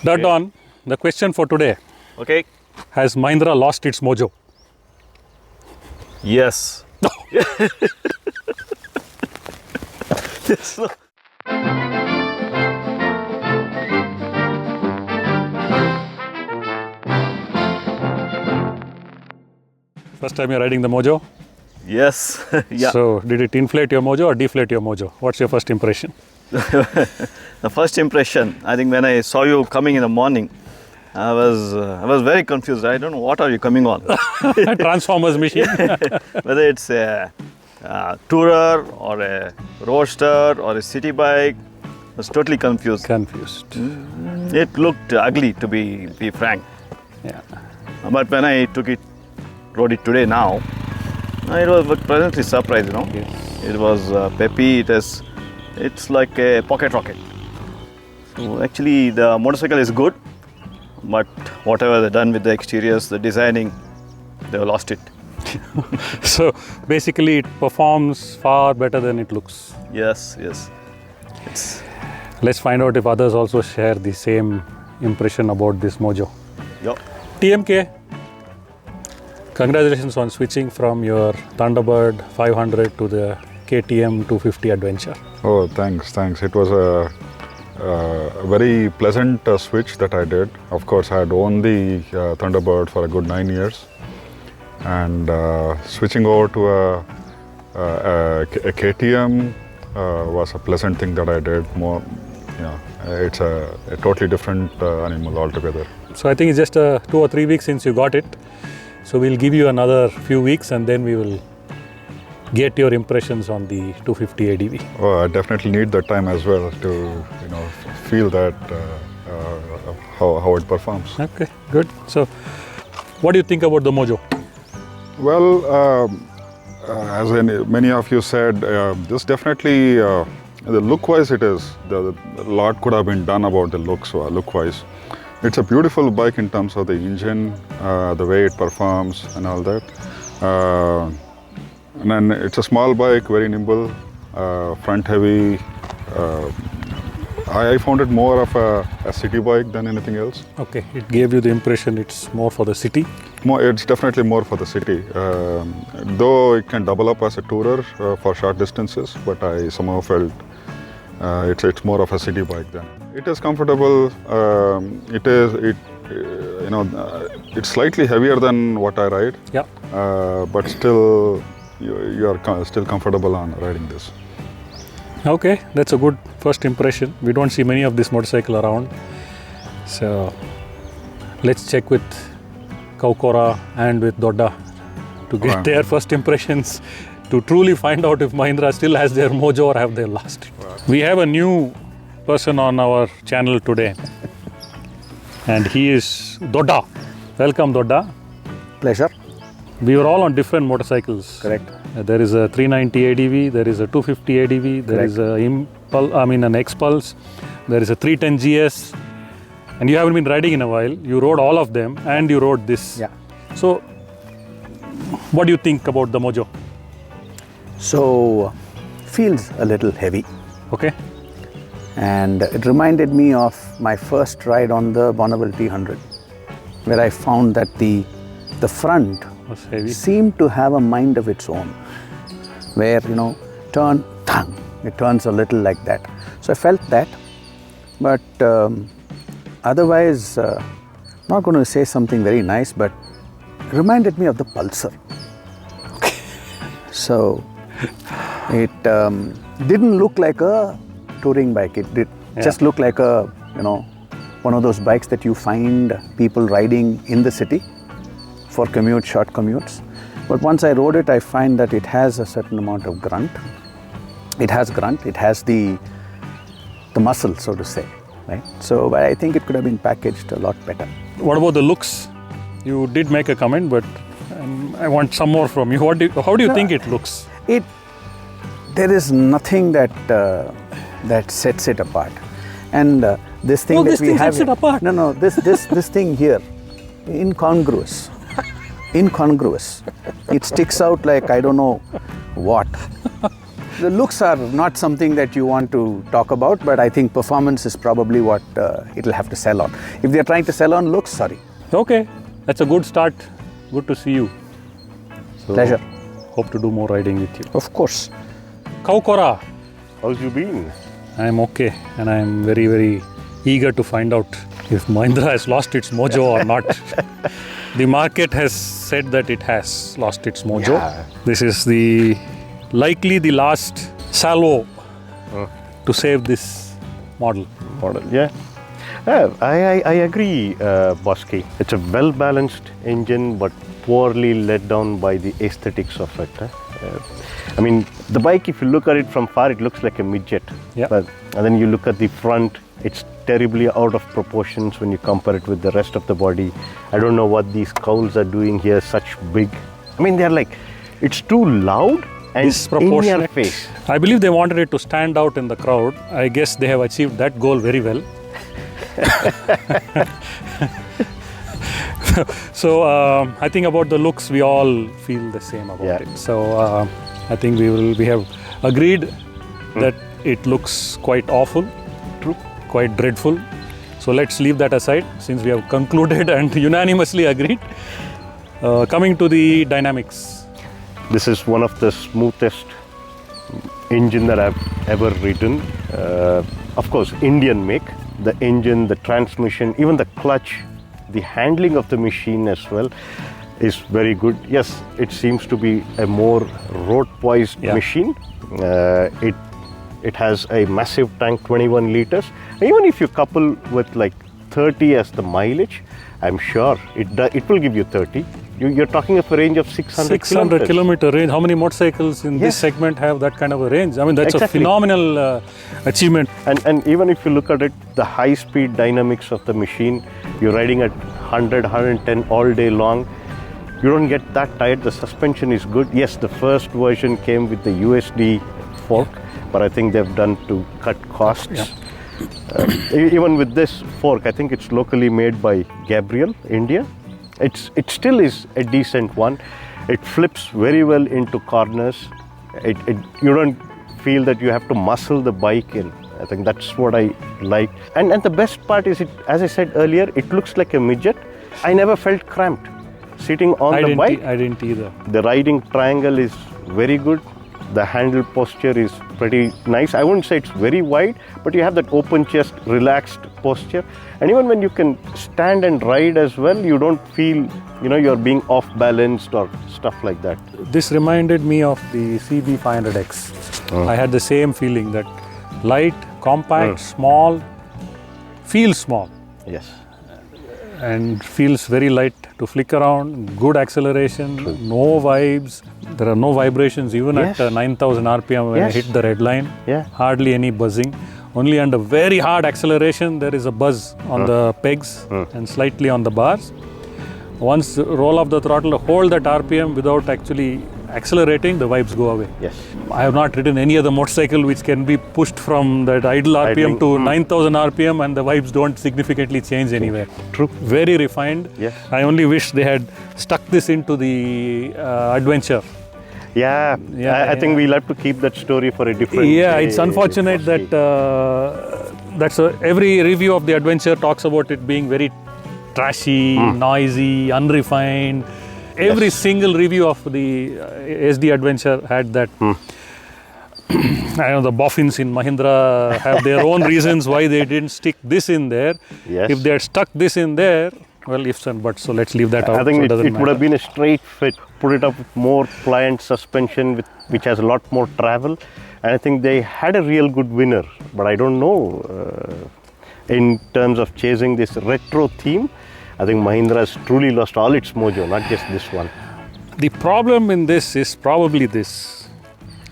That on, the question for today. Okay. Has Mahindra lost its mojo? Yes. Yes. First time you're riding the mojo? Yes. Yeah. So, did it inflate your mojo or deflate your mojo? What's your first impression? The first impression, I think when I saw you coming in the morning, I was very confused. I don't know what are you coming on. Transformers machine. Whether it's a tourer or a roadster or a city bike, I was totally confused. It looked ugly, to be frank. Yeah. But when I rode it today now, I was pleasantly surprised, you know. Yes. It was peppy, it's like a pocket rocket. So actually the motorcycle is good, but whatever they've done with the exteriors, the designing, they've lost it. So basically it performs far better than it looks. Yes. Let's find out if others also share the same impression about this mojo. Yep. TMK, congratulations on switching from your Thunderbird 500 to the KTM 250 Adventure. Oh, thanks. It was a very pleasant switch that I did. Of course, I had owned the Thunderbird for a good 9 years, and switching over to a KTM was a pleasant thing that I did. It's a totally different animal altogether. So I think it's just 2 or 3 weeks since you got it. So we'll give you another few weeks and then we will get your impressions on the 250 ADV. Oh, I definitely need that time as well to feel that how it performs. Okay, good. So what do you think about the mojo? Well, as many of you said, this definitely, the look-wise it is. A lot could have been done about the look-wise. It's a beautiful bike in terms of the engine, the way it performs and all that. And then it's a small bike, very nimble, front heavy. I found it more of a city bike than anything else. Okay, it gave you the impression it's more for the city? It's definitely more for the city. Though it can double up as a tourer for short distances, but I somehow felt it's more of a city bike then. It is comfortable. It's slightly heavier than what I ride. Yeah. But still, you are still comfortable on riding this. Okay, that's a good first impression. We don't see many of this motorcycle around. So let's check with Kaukora and with Dodda to get their first impressions, to truly find out if Mahindra still has their mojo or have they lost it. We have a new person on our channel today, and he is Dodda. Welcome, Dodda. Pleasure. We were all on different motorcycles. Correct. There is a 390 ADV, there is a 250 ADV, there is an X-Pulse, there is a 310 GS, and you haven't been riding in a while. You rode all of them and you rode this. Yeah. So, what do you think about the mojo? So, feels a little heavy. Okay. And it reminded me of my first ride on the Bonneville T100, where I found that the front Was heavy. seemed to have a mind of its own, where, it turns a little like that. So I felt that, but otherwise, not going to say something very nice, but it reminded me of the Pulsar. Okay. So it didn't look like a touring bike. It did just look like a, one of those bikes that you find people riding in the city for short commutes. But once I rode it, I find that it has a certain amount of grunt. It has the muscle, so to say, right? So I think it could have been packaged a lot better. What about the looks? You did make a comment, but I want some more from you. How do you think it looks? There is nothing that sets it apart. And this thing that this we thing have sets it apart. No, this thing here, incongruous. It sticks out like I don't know what. The looks are not something that you want to talk about, but I think performance is probably what it'll have to sell on. If they're trying to sell on looks, sorry. Okay, that's a good start. Good to see you. So, Pleasure. Hope to do more riding with you. Of course. Kaukora, How's you been? I'm okay, and I'm very, very eager to find out if Mahindra has lost its mojo or not. The market has said that it has lost its mojo. Yeah. This is likely the last salvo to save this model. Model, yeah. I agree, Bosky. It's a well-balanced engine, but poorly let down by the aesthetics of it. I mean, the bike, if you look at it from far, it looks like a midget. Yeah. And then you look at the front, it's terribly out of proportions when you compare it with the rest of the body. I don't know what these cowls are doing here, such big. I mean, they're like, it's too loud and in your Disproportionate. face. I believe they wanted it to stand out in the crowd. I guess they have achieved that goal very well. So I think about the looks, we all feel the same about it. So I think we have agreed that it looks quite awful, quite dreadful. So let's leave that aside since we have concluded and unanimously agreed. Coming to the dynamics. This is one of the smoothest engine that I've ever ridden. Of course, Indian make. The engine, the transmission, even the clutch, the handling of the machine as well is very good. Yes, it seems to be a more road-poised machine. It has a massive tank, 21 liters. And even if you couple with like 30 as the mileage, I'm sure it will give you 30. You're talking of a range of 600 kilometer range. How many motorcycles in this segment have that kind of a range? I mean, that's a phenomenal achievement. And even if you look at it, the high speed dynamics of the machine, you're riding at 100, 110 all day long. You don't get that tired. The suspension is good. Yes, the first version came with the USD fork, but I think they've done to cut costs. Even with this fork, I think it's locally made by Gabriel, India. It still is a decent one. It flips very well into corners. You don't feel that you have to muscle the bike in. I think that's what I like. And the best part is, as I said earlier, it looks like a midget. I never felt cramped sitting on the bike. I didn't either. The riding triangle is very good. The handle posture is pretty nice. I wouldn't say it's very wide, but you have that open chest, relaxed posture. And even when you can stand and ride as well, you don't feel, you're being off balanced or stuff like that. This reminded me of the CB 500X. I had the same feeling that light, compact, small, feels small. Yes. And feels very light to flick around, good acceleration, no vibes. There are no vibrations even at 9,000 RPM when I hit the red line. Hardly any buzzing. Only under very hard acceleration there is a buzz on the pegs and slightly on the bars. Once roll off the throttle, hold that RPM without actually accelerating, the vibes go away. Yes. I have not ridden any other motorcycle which can be pushed from that idle RPM to 9,000 RPM and the vibes don't significantly change anywhere. True. Very refined. Yes. I only wish they had stuck this into the adventure. Yeah, I think we'll have to keep that story for a different day. Yeah, it's unfortunate that every review of the adventure talks about it being very trashy, noisy, unrefined. Every single review of the SD Adventure had that. I know the boffins in Mahindra have their own reasons why they didn't stick this in there. Yes. If they had stuck this in there, well, ifs and buts, so let's leave that out. I think so it would have been a straight fit. Put it up with more pliant suspension, which has a lot more travel. And I think they had a real good winner. But I don't know, in terms of chasing this retro theme, I think Mahindra has truly lost all its mojo, not just this one. The problem in this is probably this,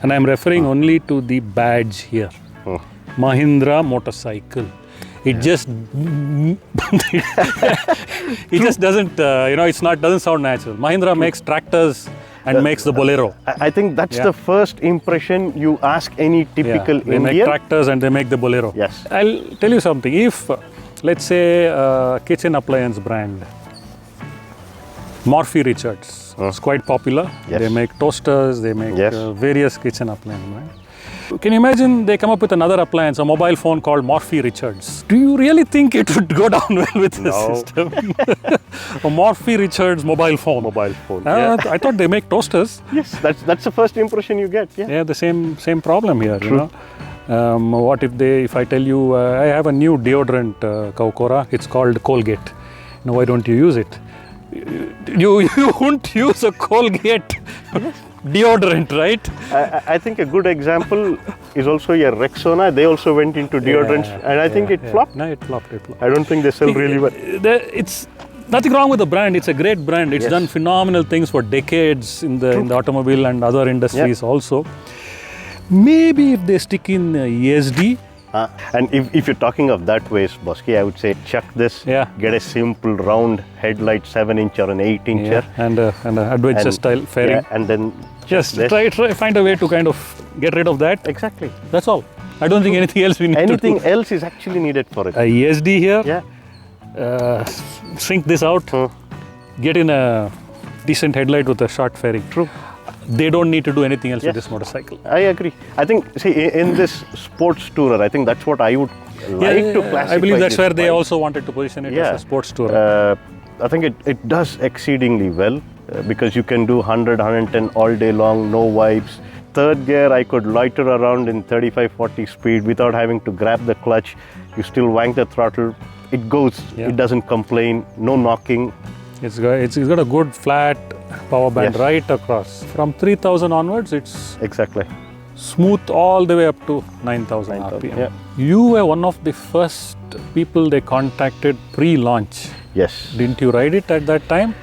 and I'm referring only to the badge here. Mahindra motorcycle. It just doesn't doesn't sound natural. Mahindra makes tractors and makes the Bolero. I think that's the first impression you ask any typical They Indian. make tractors and they make the Bolero. Yes. I'll tell you something. If let's say a kitchen appliance brand, Morphy Richards, it's quite popular. Yes. They make toasters, they make Yes. various kitchen appliance brands. Can you imagine they come up with another appliance, a mobile phone called Morphy Richards? Do you really think it would go down well with this No. system? A Morphy Richards mobile phone. Mobile phone. Yeah. I thought they make toasters. Yes, that's the first impression you get. Yeah. Yeah, the same problem here. You know, what if I tell you I have a new deodorant, Kaukora? It's called Colgate. Now, why don't you use it? You won't use a Colgate deodorant, right? I think a good example is also your Rexona. They also went into deodorants, and I think it flopped. No, it flopped. I don't think they sell really well. It's nothing wrong with the brand. It's a great brand. It's Yes. done phenomenal things for decades in the automobile and other industries also. Maybe if they stick in ESD. And if you're talking of that ways, Bosky, I would say chuck this, Yeah. get a simple round headlight 7-inch or an 8-incher. And an adventure style fairing. Yeah, and then Just this. try find a way to kind of get rid of that. Exactly. That's all. I don't think anything else we need Anything to do. else is actually needed for it. A ESD here. Yeah. Shrink this out. Get in a decent headlight with a short fairing. True. They don't need to do anything else with Yes. this motorcycle. I agree. I think, see, in this sports tourer, I think that's what I would like to classify. I believe that's this where they bike. also wanted to position it as a sports tourer. I think it does exceedingly well because you can do 100, 110 all day long, no vibes. Third gear, I could loiter around in 35, 40 speed without having to grab the clutch. You still wank the throttle. It goes. Yeah. It doesn't complain. No knocking. It's got a good flat power band Yes. right across. From 3000 onwards, it's Exactly. smooth all the way up to 9000 9,000, RPM. yeah. You were one of the first people they contacted pre-launch. Yes. Didn't you ride it at that time?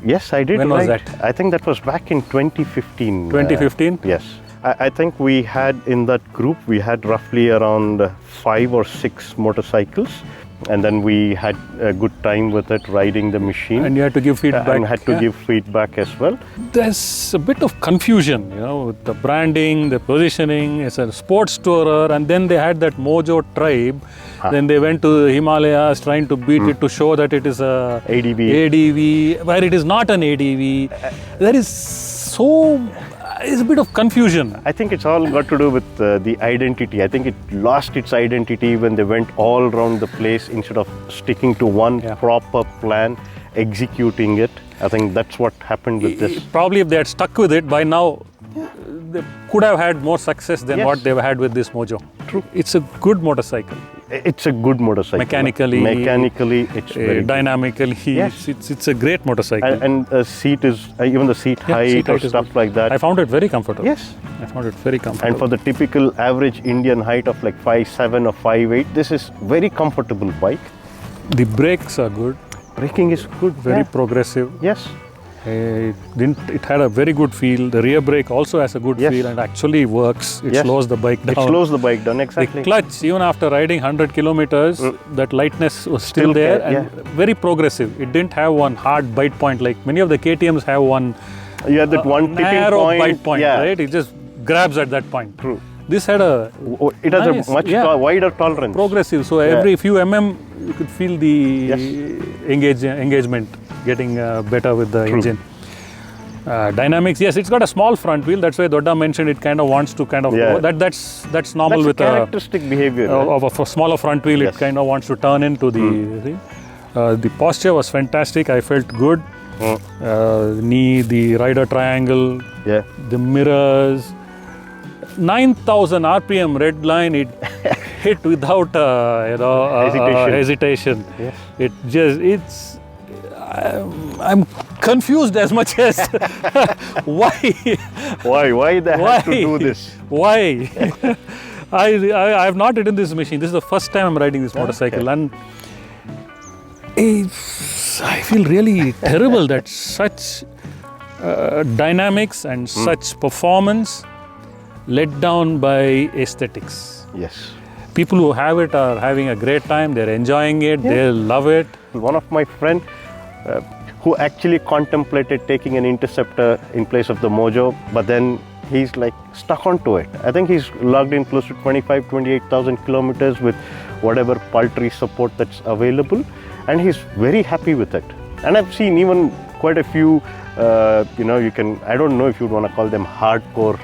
Yes, I did. When was ride. that? I think that was back in 2015. 2015? Yes. I think we had in that group, we had roughly around 5 or 6 motorcycles. And then we had a good time with it, riding the machine. And you had to give feedback. And had to yeah. give feedback as well. There's a bit of confusion, with the branding, the positioning. It's a sports tourer, and then they had that Mojo tribe. Then they went to the Himalayas trying to beat it to show that it is a ADV, where it is not an ADV. There is it's a bit of confusion. I think it's all got to do with the identity. I think it lost its identity when they went all around the place instead of sticking to one proper plan, executing it. I think that's what happened with this. Probably if they had stuck with it, by now they could have had more success than what they've had with this Mojo. True. It's a good motorcycle. It's a good motorcycle. Mechanically, it's very good. dynamically, Yes. it's a great motorcycle. And seat is, even the seat height seat or height is stuff good. like that. I found it very comfortable. Yes. I found it very comfortable. And for the typical average Indian height of like 5'7" or 5'8", this is very comfortable bike. The brakes are good, Braking is good. very progressive. Yes. It had a very good feel. The rear brake also has a good Yes. feel and actually works. It Yes. slows the bike down. It slows the bike down, exactly. The clutch, even after riding 100 kilometers, that lightness was still there and very progressive. It didn't have one hard bite point like many of the KTMs have one You had that one tipping narrow point. bite point, yeah. right? It just grabs at that point. True. This had a It has nice, a much wider tolerance. progressive. So every few you could feel the engagement getting better with the engine. Dynamics, yes, it's got a small front wheel. That's why Dodda mentioned it kind of wants to that's normal That's with a characteristic behavior. of a smaller front wheel. It kind of wants to turn into the thing. The posture was fantastic. I felt good. Knee, the rider triangle, the mirrors. 9,000 RPM red line. It hit without hesitation. Yes. I'm confused as much as why Why they have to do this? Why? I have not ridden this machine. This is the first time I'm riding this motorcycle, and I feel really terrible that such dynamics and such performance let down by aesthetics. Yes. People who have it are having a great time. They're enjoying it. They love it. One of my friend who actually contemplated taking an Interceptor in place of the Mojo, but then he's like stuck onto it. I think he's logged in close to 28,000 kilometers with whatever paltry support that's available, and he's very happy with it. And I've seen even quite a few, I don't know if you'd want to call them hardcore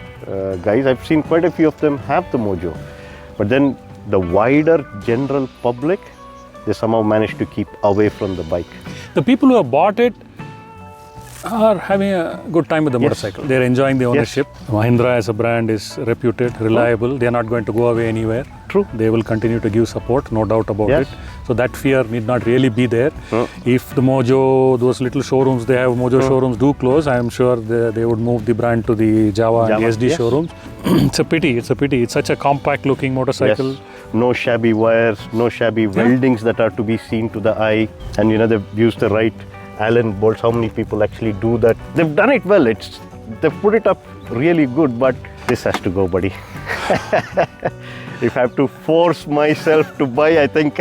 guys. I've seen quite a few of them have the Mojo. But then the wider general public, they somehow managed to keep away from the bike. The people who have bought it are having a good time with the motorcycle. They're enjoying the ownership. Mahindra as a brand is reputed, reliable. They're not going to go away anywhere. True. They will continue to give support, no doubt about Yes. it. So that fear need not really be there. If the Mojo, those little showrooms, they have Mojo showrooms do close, I am sure they would move the brand to the Java and SD yes. showrooms. It's a pity. It's such a compact looking motorcycle. Yes. No shabby wires, no shabby weldings that are to be seen to the eye. And you know, they've used the right Allen bolts. How many people actually do that? They've done it well. They've put it up really good, but this has to go, buddy. If I have to force myself to buy, I think.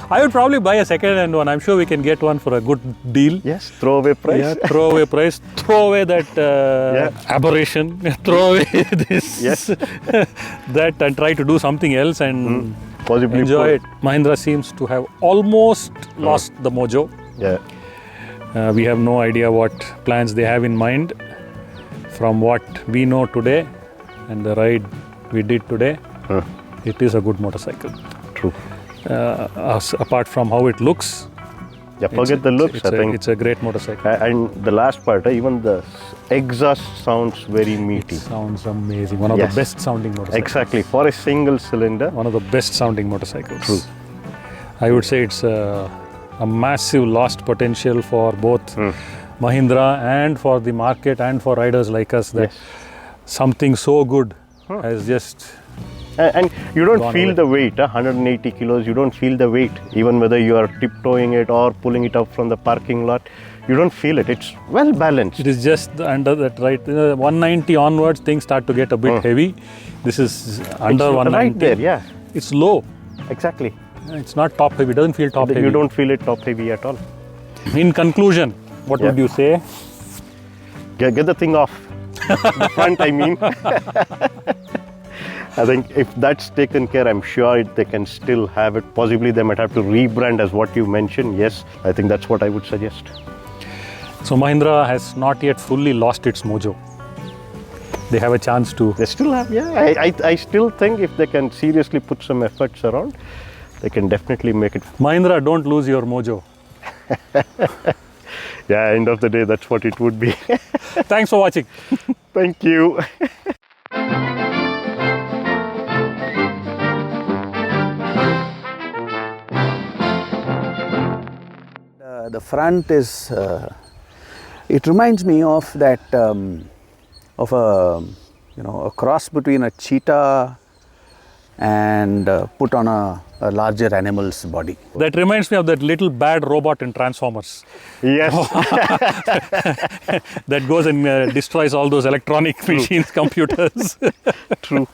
I would probably buy a second-hand one. I'm sure we can get one for a good deal. Yes, throwaway price. Yeah, throw away price. Throw away that aberration. Throw away this. Yes. That and try to do something else and Possibly enjoy it. Mahindra seems to have almost lost the mojo. Yeah. We have no idea what plans they have in mind. From what we know today and the ride we did today, it is a good motorcycle. True. Apart from how it looks, Yeah, forget the looks. I think it's a great motorcycle. And the last part, even the exhaust sounds very meaty. Sounds amazing. One of Yes. the best sounding motorcycles. Exactly, for a single cylinder. One of the best sounding motorcycles. True. I would say it's a massive lost potential for both Mahindra and for the market and for riders like us that Yes. something so good has just And you don't Gone feel away. the weight, 180 kilos, you don't feel the weight. Even whether you are tiptoeing it or pulling it up from the parking lot, you don't feel it. It's well balanced. it is just under that right 190 onwards things start to get a bit heavy. This is under It's 190. right there, yeah. It's low. Exactly. It's not top heavy. It doesn't feel top heavy. You don't feel it top heavy at all. In conclusion, what would you say? Get the thing off. The front, I mean. I think if that's taken care, I'm sure they can still have it. Possibly they might have to rebrand as what you mentioned. Yes, I think that's what I would suggest. So Mahindra has not yet fully lost its mojo. They have a chance to. They still have, yeah. I still think if they can seriously put some efforts around, they can definitely make it. Mahindra, don't lose your mojo. Yeah, end of the day, that's what it would be. Thanks for watching. Thank you. The front is, it reminds me of that, of a cross between a cheetah and put on a larger animal's body. That reminds me of that little bad robot in Transformers Yes. that goes and destroys all those electronic machines, computers. True.